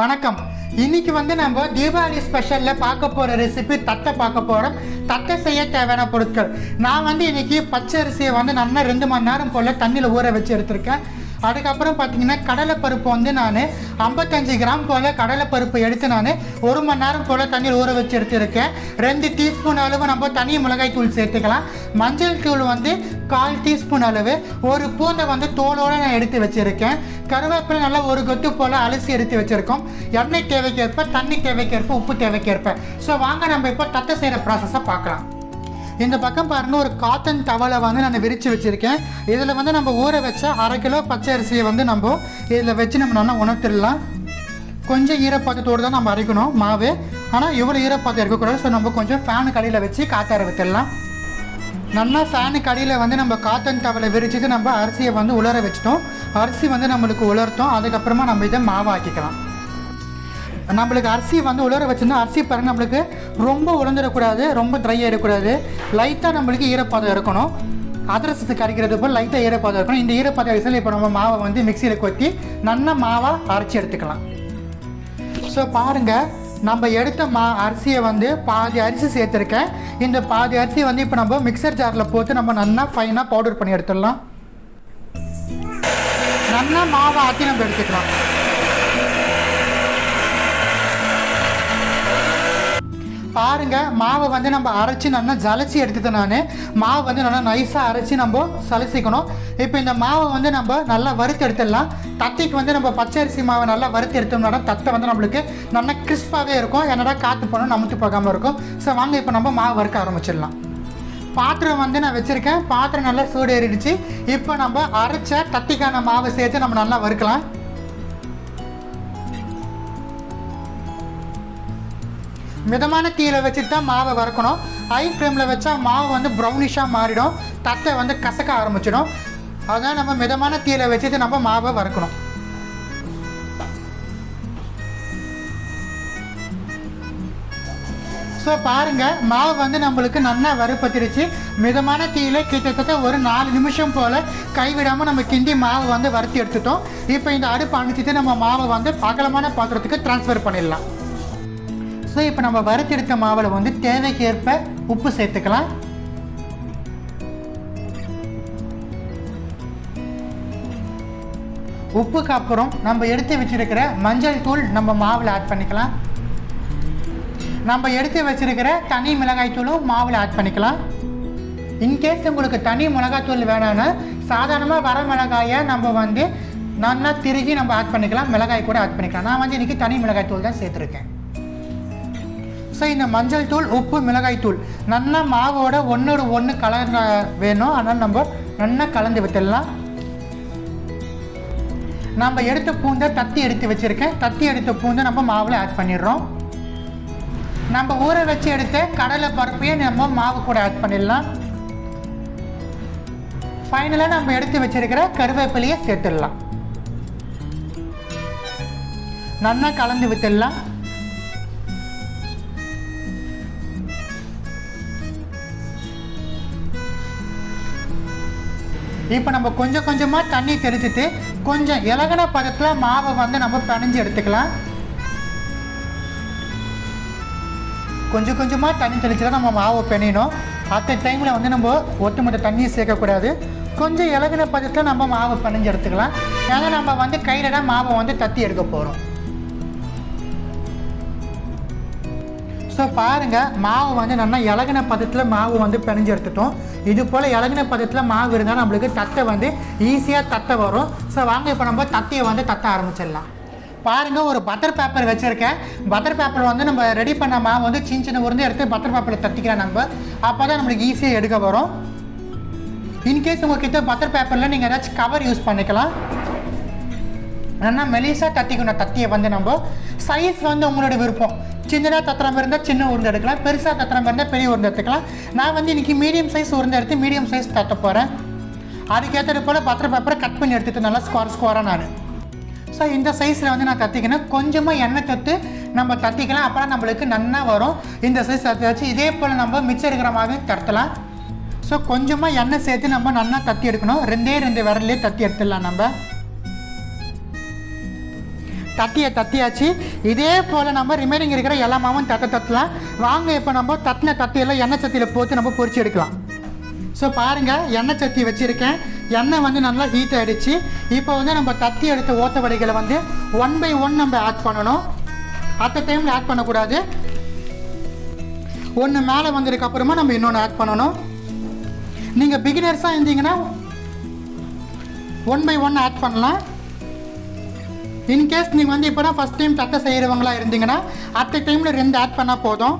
வணக்கம். இன்னைக்கு நம்ம தீபாவளி ஸ்பெஷல்ல பார்க்க போற ரெசிபி தட்டை பார்க்க போறோம். தட்டை செய்ய தேவையான பொருட்கள் நான் இன்னைக்கு பச்சை அரிசியை நல்லா 2 மணி நேரம் போல தண்ணியில் ஊற வச்சு எடுத்திருக்கேன். அதுக்கப்புறம் பார்த்தீங்கன்னா கடலைப்பருப்பு நான் 55 கிராம் போல் கடலைப்பருப்பு எடுத்து நான் 1 மணி நேரம் போல் தண்ணியில் ஊற வச்சு எடுத்துருக்கேன். 2 டீஸ்பூன் அளவு நம்ம தனி மிளகாய் தூள் சேர்த்துக்கலாம். மஞ்சள் தூள் 1/4 டீஸ்பூன் அளவு. ஒரு பூண்டை தோலோடு நான் எடுத்து வச்சுருக்கேன். கருவேப்பிலை நல்லா ஒரு கொத்து போல் அலசி எடுத்து வச்சுருக்கோம். எண்ணெய் தேவைக்கேற்ப, தண்ணி தேவைக்கேற்ப, உப்பு தேவைக்கேற்ப. ஸோ வாங்க நம்ம இப்போ தட்டை செய்கிற ப்ராசஸை பார்க்கலாம். இந்த பக்கம் பாருங்கள், ஒரு காட்டன் டவலை நான் விரித்து வச்சுருக்கேன். இதில் நம்ம ஊற வச்ச 1/2 கிலோ பச்சை அரிசியை நம்ம இதில் வச்சு நம்ம நல்லா உணர்த்திடலாம். கொஞ்சம் ஈரப்பதத்தோடு தான் நம்ம அரைக்கணும் மாவு. ஆனால் இவ்வளோ ஈரப்பதம் இருக்கக்கூடாது. ஸோ நம்ம கொஞ்சம் ஃபேனுக்கு அடியில் வச்சு காற்றார விட்டுடலாம். நல்லா ஃபேனுக்கு அடியில் நம்ம காட்டன் டவலை விரிச்சிட்டு நம்ம அரிசியை உலர வச்சிட்டோம். அரிசி நம்மளுக்கு உலர்த்தோம். அதுக்கப்புறமா நம்ம இதை மாவாக்கிக்கலாம். நம்மளுக்கு அரிசி உலர வச்சுருந்தா அரிசி பாருங்கள், நம்மளுக்கு ரொம்ப உலர்ந்துடக்கூடாது, ரொம்ப ட்ரை ஆகிடக்கூடாது. லைட்டாக நம்மளுக்கு ஈரப்பதம் இருக்கணும். அதிரசத்துக்கு அரைக்கிறது போல் லைட்டாக ஈரப்பதம் இருக்கணும். இந்த ஈரப்பதம் அரிசியில் இப்போ நம்ம மாவை மிக்சியில் கொத்தி நல்லா மாவாக அரைச்சி எடுத்துக்கலாம். ஸோ பாருங்கள், நம்ம எடுத்த அரிசியை பாதி அரிசி சேர்த்துருக்கேன். இந்த பாதி அரிசி இப்போ நம்ம மிக்சர் ஜாரில் போட்டு நம்ம நல்லா ஃபைனாக பவுடர் பண்ணி எடுத்துடலாம். நல்லா மாவை ஆற்றி நம்ம எடுத்துக்கலாம். பாருங்கள், மாவை நம்ம அரைச்சி நல்லா ஜலச்சி எடுத்துட்டு நான் மாவு நல்லா நைஸாக அரைச்சி நம்ம சலசிக்கணும். இப்போ இந்த மாவை நம்ம நல்லா வறுத்து எடுத்துடலாம். தட்டைக்கு நம்ம பச்சை அரிசி மாவை நல்லா வறுத்து எடுத்தோம்னா தட்டை நம்மளுக்கு நல்லா கிறிஸ்பாகவே இருக்கும். என்னடா காற்று போனோம் நமுத்து போகாமல் இருக்கும். ஸோ வாங்க இப்போ நம்ம மாவு வறுக்க ஆரம்பிச்சிடலாம். பாத்திரம் நான் வச்சுருக்கேன். பாத்திரம் நல்லா சூடு ஏறிடுச்சு. இப்போ நம்ம அரைச்ச தட்டிக்கான மாவை சேர்த்து நம்ம நல்லா வறுக்கலாம். மிதமான தீயில் வச்சுட்டு தான் மாவை வறுக்கணும். ஹை ஃப்ளேமில் வச்சா மாவு ப்ரௌனிஷாக மாறிடும். தட்டை கசக்க ஆரம்பிச்சிடும். அதனால் நம்ம மிதமான தீயில் வச்சுட்டு நம்ம மாவை வறுக்கணும். ஸோ பாருங்கள், மாவு நம்மளுக்கு நல்லா வறுப்பத்திருச்சு. மிதமான தீயில் கிட்டத்தட்ட ஒரு 4 நிமிஷம் போல் கைவிடாமல் நம்ம கிண்டி மாவு வறுத்தி எடுத்துட்டோம். இப்போ இந்த அடுப்பு அணைச்சிட்டு நம்ம மாவை அகலமான பாத்திரத்துக்கு ட்ரான்ஸ்ஃபர் பண்ணிடலாம். ஸோ இப்போ நம்ம வறுத்தெடுத்த மாவில் தேவைக்கேற்ப உப்பு சேர்த்துக்கலாம். உப்புக்கு அப்புறம் நம்ம எடுத்து வச்சிருக்கிற மஞ்சள் தூள் நம்ம மாவில் ஆட் பண்ணிக்கலாம். நம்ம எடுத்து வச்சிருக்கிற தனி மிளகாய் தூளும் மாவில் ஆட் பண்ணிக்கலாம். இன்கேஸ் உங்களுக்கு தனி மிளகாய் தூள் வேணான்னா சாதாரணமாக வர மிளகாயை நம்ம நல்லா திருகி நம்ம ஆட் பண்ணிக்கலாம். மிளகாய் கூட ஆட் பண்ணிக்கலாம். நான் இன்றைக்கி தனி மிளகாய் தூள் தான் சேர்த்துருக்கேன். ஸோ இந்த மஞ்சள் தூள், உப்பு, மிளகாய் தூள் நல்லா மாவோட ஒன்றோடு ஒன்று கலந்து வேணும். அதனால் நம்ம நல்லா கலந்து விட்டுடலாம். நம்ம எடுத்த பூண்டை தட்டி எடுத்து வச்சுருக்கேன். தட்டி எடுத்த பூண்டை நம்ம மாவில் ஆட் பண்ணிடுறோம். நம்ம ஊற வச்சு எடுத்த கடலை பருப்பையே நம்ம மாவு கூட ஆட் பண்ணிடலாம். ஃபைனலாக நம்ம எடுத்து வச்சிருக்கிற கருவேப்பிலையை சேர்த்துடலாம். நல்லா கலந்து விட்டுடலாம். இப்போ நம்ம கொஞ்சம் கொஞ்சமாக தண்ணி தெளிச்சுட்டு கொஞ்சம் இலகன பதத்தில் மாவை நம்ம பிணைஞ்சு எடுத்துக்கலாம். கொஞ்சம் கொஞ்சமாக தண்ணி தெளிச்சு தான் நம்ம மாவை பிணையணும். அட் டைமில் நம்ம ஒட்டுமொத்த தண்ணியை சேர்க்கக்கூடாது. கொஞ்சம் இலகன பதத்தில் நம்ம மாவை பிணைஞ்சு எடுத்துக்கலாம். ஏன்னா நம்ம கையில் தான் மாவை தட்டி எடுக்க போகிறோம். ஸோ பாருங்கள், மாவு நல்லா இலகின பதத்தில் மாவு பிணைஞ்சு எடுத்துட்டோம். இது போல் இலகின பதத்தில் மாவு இருந்தால் நம்மளுக்கு தட்டை ஈஸியாக தட்டை வரும். ஸோ வாங்க இப்போ நம்ம தட்டையை தட்ட ஆரம்பிச்சிடலாம். பாருங்கள், ஒரு பட்டர் பேப்பர் வச்சுருக்கேன். பட்டர் பேப்பர் நம்ம ரெடி பண்ண மாவு சின்ன சின்ன உருந்து எடுத்து பட்டர் பேப்பரில் தட்டிக்கலாம். நம்ம அப்போ தான் நம்மளுக்கு ஈஸியாக எடுக்க வரும். இன்கேஸ் உங்கள்கிட்ட பட்டர் பேப்பரில் நீங்கள் ஏதாச்சும் கவர் யூஸ் பண்ணிக்கலாம். நல்லா மெலிசாக தட்டிக்கணும். தட்டியை நம்ம சைஸ் உங்களோட விருப்பம். சின்னதாக தத்திரம் இருந்தால் சின்ன உருண்டை எடுக்கலாம். பெருசாக தத்திரம் இருந்தால் பெரிய உருண்டை எடுத்துக்கலாம். நான் இன்றைக்கி மீடியம் சைஸ் உருண்டை எடுத்து மீடியம் சைஸ் தட்ட போகிறேன். அதுக்கேற்றது போல் பட்டர் பேப்பரை கட் பண்ணி எடுத்துகிட்டு நல்லா ஸ்கொயராக நான் ஸோ இந்த சைஸில் நான் தட்டிக்கணும். கொஞ்சமாக எண்ணெய் தொட்டு நம்ம தட்டிக்கலாம். அப்போ நம்மளுக்கு நல்லா வரும். இந்த சைஸ் தட்டி இதே போல் நம்ம மிச்சம் இருக்கிற மாதிரி தட்டலாம். ஸோ கொஞ்சமாக எண்ணெய் சேர்த்து நம்ம நல்லா தட்டி எடுக்கணும். 2 விரல்லே தட்டி எடுத்துடலாம். நம்ம தட்டியை தட்டியாச்சு. இதே போல் நம்ம ரிமைனிங் இருக்கிற எல்லா மாவும் தட்டலாம் வாங்க. இப்போ நம்ம தட்டின தட்டியெல்லாம் எண்ணெய் சட்டியில் போட்டு நம்ம பொரிச்சு எடுக்கலாம். ஸோ பாருங்கள், எண்ணெய் சட்டி வச்சுருக்கேன். எண்ணெய் வந்து நல்லா ஹீட் ஆகிடுச்சு. இப்போ வந்து நம்ம தட்டி எடுத்த ஓட்ட வடைகளை வந்து 1 by 1 நம்ம ஆட் பண்ணணும். அட் டைமில் ஆட் பண்ணக்கூடாது. ஒன்று மேலே வந்ததுக்கப்புறமா நம்ம இன்னொன்று ஆட் பண்ணணும். நீங்கள் பிகினர்ஸாக இருந்தீங்கன்னா 1 by 1 ஆட் பண்ணலாம். இன்கேஸ் நீங்கள் வந்து இப்போ தான் ஃபஸ்ட் டைம் தட்டை செய்கிறவங்களா இருந்தீங்கன்னா அட் டைமில் 2 ஆட் பண்ணால் போதும்.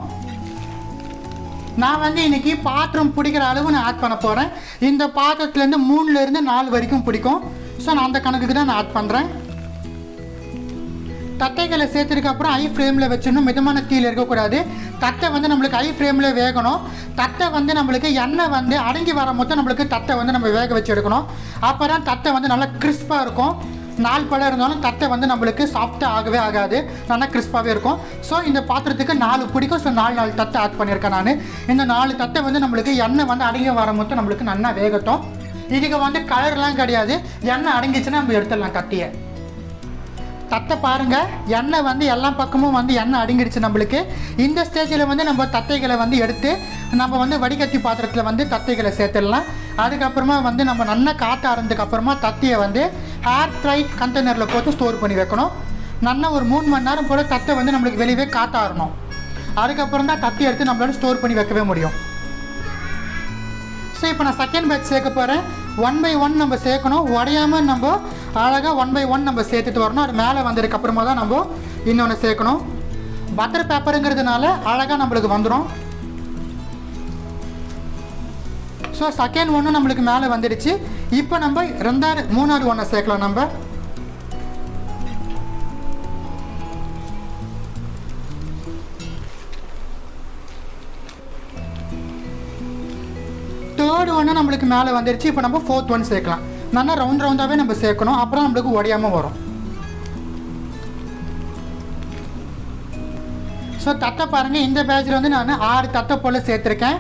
நான் வந்து இன்றைக்கி பாத்திரம் பிடிக்கிற அளவு நான் ஆட் பண்ண போகிறேன். இந்த பாத்திரத்துலேருந்து 3லேருந்து 4 வரைக்கும் பிடிக்கும். ஸோ நான் அந்த கணக்குக்கு தான் நான் ஆட் பண்ணுறேன். தட்டைகளை சேர்த்துருக்கப்புறம் ஹை ஃப்ளேமில் வச்சிடணும். மிதமான தீயில் இருக்கக்கூடாது. தட்டை வந்து நம்மளுக்கு ஹை ஃப்ளேமில் வேகணும். தட்டை வந்து நம்மளுக்கு எண்ணெய் வந்து அடங்கி வர மொத்தம் நம்மளுக்கு தட்டை வந்து நம்ம வேக வச்சு எடுக்கணும். அப்போ தான் தட்டை வந்து நல்லா கிறிஸ்பாக இருக்கும். 4 பழம் இருந்தாலும் தட்டை வந்து நம்மளுக்கு சாஃப்டாக ஆகவே ஆகாது, நல்லா கிறிஸ்பாகவே இருக்கும். ஸோ இந்த பாத்திரத்துக்கு 4 பிடிக்கும். ஸோ 4 தட்டை ஆட் பண்ணியிருக்கேன் நான். இந்த 4 தட்டை வந்து நம்மளுக்கு எண்ணெய் வந்து அடங்கி வர மொத்தம் நம்மளுக்கு நல்லா வேகட்டும். இதுக்கு வந்து கலர்லாம் கிடையாது. எண்ணெய் அடங்கிச்சுன்னா நம்ம எடுத்துடலாம் தட்டியை. தட்டை பாருங்கள், எண்ணெய் வந்து எல்லா பக்கமும் வந்து எண்ணெய் அடங்கிடுச்சு நம்மளுக்கு. இந்த ஸ்டேஜில் வந்து நம்ம தட்டைகளை வந்து எடுத்து நம்ம வந்து வடிகட்டி பாத்திரத்தில் வந்து தட்டைகளை சேர்த்துடலாம். அதுக்கப்புறமா வந்து நம்ம நல்லா காற்று ஆறதுக்கப்புறமா தட்டையை வந்து ஏர் டைட் கண்டெய்னரில் போட்டு ஸ்டோர் பண்ணி வைக்கணும். நல்லா ஒரு 3 மணி நேரம் போல் தட்டை வந்து நம்மளுக்கு வெளியே காற்று ஆறணும். அதுக்கப்புறம் தான் தட்டை எடுத்து நம்மளால ஸ்டோர் பண்ணி வைக்கவே முடியும். ஸோ இப்போ நான் செகண்ட் பேட்ச் சேர்க்க போகிறேன். 1 by 1 நம்ம சேர்க்கணும். உடையாமல் நம்ம அழகாக 1 by 1 நம்ம சேர்த்துட்டு வரணும். அது மேலே வந்ததுக்கப்புறமா தான் நம்ம இன்னொன்று சேர்க்கணும். பட்டர் பேப்பருங்கிறதுனால அழகாக நம்மளுக்கு வந்துடும். ஸோ செகண்ட் ஒன்று நம்மளுக்கு மேலே வந்துடுச்சு. இப்போ நம்ம 3வது ஒன்றை சேர்க்கலாம். நம்ம தேர்ட் ஒன்று நம்மளுக்கு மேலே வந்துடுச்சு. இப்போ நம்ம 4th ஒன் சேர்க்கலாம். நல்லா ரவுண்டாகவே நம்ம சேர்க்கணும். அப்புறம் நம்மளுக்கு உடையாமல் வரும். ஸோ தட்டை பாருங்கள், இந்த பேட்சில் வந்து நான் 6 தட்டை போல் சேர்த்துருக்கேன்.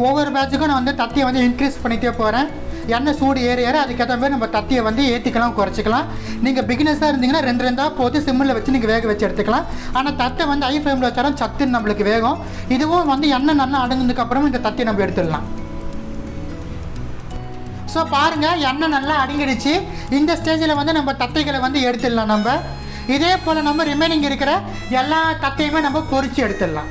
ஒவ்வொரு பேட்சுக்கும் நான் வந்து தட்டியை வந்து இன்க்ரீஸ் பண்ணிகிட்டே போகிறேன். எண்ணெய் சூடு ஏற அதுக்கேற்ற மாதிரி நம்ம தட்டியை வந்து ஏற்றிக்கலாம், குறைச்சிக்கலாம். நீங்கள் பிகினர்ஸாக இருந்தீங்கன்னா 2 போட்டு சிம்மில் வச்சு நீங்கள் வேக வச்சு எடுத்துக்கலாம். ஆனால் தட்டை வந்து ஹை ஃப்ளேமில் வச்சாலும் சத்துன்னு நம்மளுக்கு வேகும். இதுவும் வந்து எண்ணெய் நல்லா அடங்கினதுக்கப்புறமா இந்த தட்டியை நம்ம எடுத்துடலாம். ஸோ பாருங்கள், எண்ணெய் நல்லா அடங்கிடுச்சு. இந்த ஸ்டேஜில் வந்து நம்ம தட்டைகளை வந்து எடுத்துடலாம். நம்ம இதே போல் நம்ம ரிமைனிங் இருக்கிற எல்லா தட்டையுமே நம்ம பொரிச்சு எடுத்துடலாம்.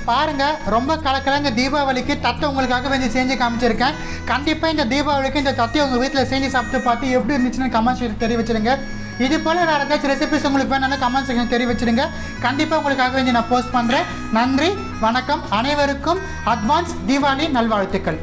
பாருங்கள், ரொம்ப கலக்கலங்க தீபாவளிக்கு தட்டை உங்களுக்காக வந்து செஞ்சு காமிச்சிருக்கேன். கண்டிப்பாக இந்த தீபாவளிக்கு இந்த தட்டையை உங்கள் வீட்டில் செஞ்சு சாப்பிட்டு பார்த்து எப்படி இருந்துச்சுன்னு கமெண்ட்ஸ் தெரிவிச்சிடுங்க. இது போல் வேறு ஏதாச்சும் ரெசிபிஸ் உங்களுக்கு வேணும்னா கமெண்ட் செக்ஷன் தெரிவிச்சிடுங்க. கண்டிப்பாக உங்களுக்காக வந்து நான் போஸ்ட் பண்ணுறேன். நன்றி, வணக்கம். அனைவருக்கும் அட்வான்ஸ் தீபாவளி நல்வாழ்த்துக்கள்.